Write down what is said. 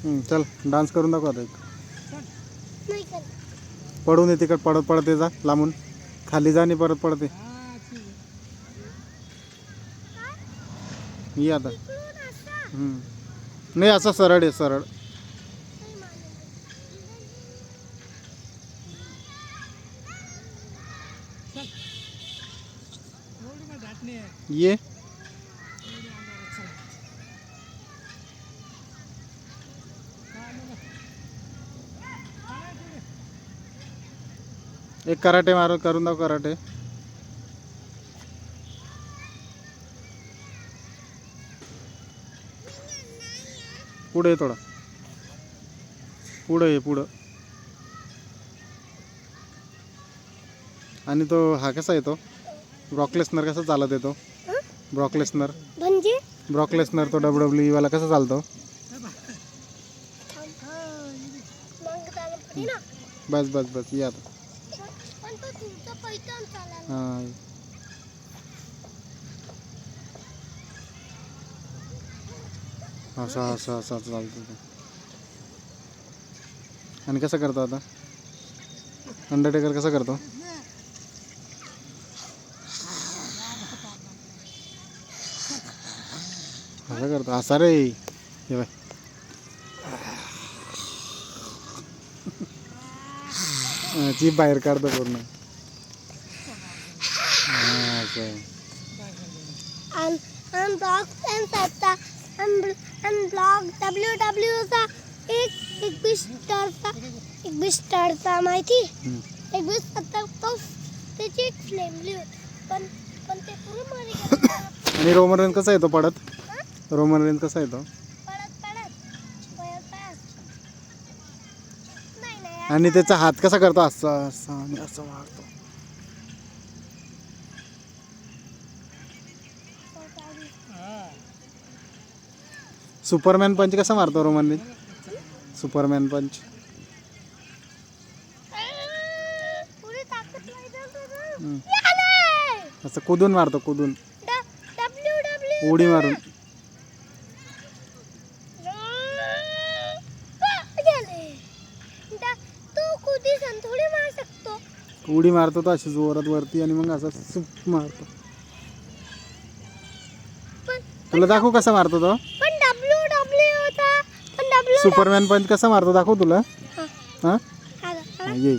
चल डान्स करून दाखव आता एक. नाही कर. पडून ये तिकड, पडत पडत ये जा लांबून, खाली जा आणि परत पडते ये आता. इकडून असा. नाही असं सरळ आहे, सरळ. नाही मानलं. ये एक कराटे मारू, करून दाखव कराटे. पुढे ये थोडा, पुढे ये पुढं. आणि तो हा कसा येतो, ब्रॉक लेसनर कसा चालत येतो? ब्रॉक लेसनर, म्हणजे ब्रॉक लेसनर तो WWE वाला कसा चालतो? मग त्याला पडी ना. बस बस बस ये आता. पण तो तुमचा पैठण चालला. हां असं असं असं चालतं ते. आणि कसं करतो आता अंडरटेकर, कसं करतो? असं करतो, असा रे. हे बाय जीभ बाहेर काढतो पूर्ण. असं ब्लॉग WWE चा एक बिस्टरचा माहिती, एक बिस्टर तो त्याची एक फ्लेमली होती, पण पण ते पूर्ण मध्ये गेलं. आणि रोमन रेन कसा येतो पडत? रोमन रेन कसा येतो? पळत पळत नाही नाही. आणि त्याचा हात कसा करतो? असं असं आणि असं मारतो. सुपरमॅन पंच कसा मारतो रोमन रेन? सुपरमॅन पंच पुरी ताकद लावतो. असं कुदून मारतो, कुदून WWE उडी मारून. तू कुदी थोडी मार शकतो. उडी मारतो तो अशी जोरात वरती आणि मग असं सुप मारतो. तुला दाखवू कसा मारतो तो? पण WWE होता. पण सुपरमॅन पंच कसा मारतो दाखवू तुला? हा. हां हा. ये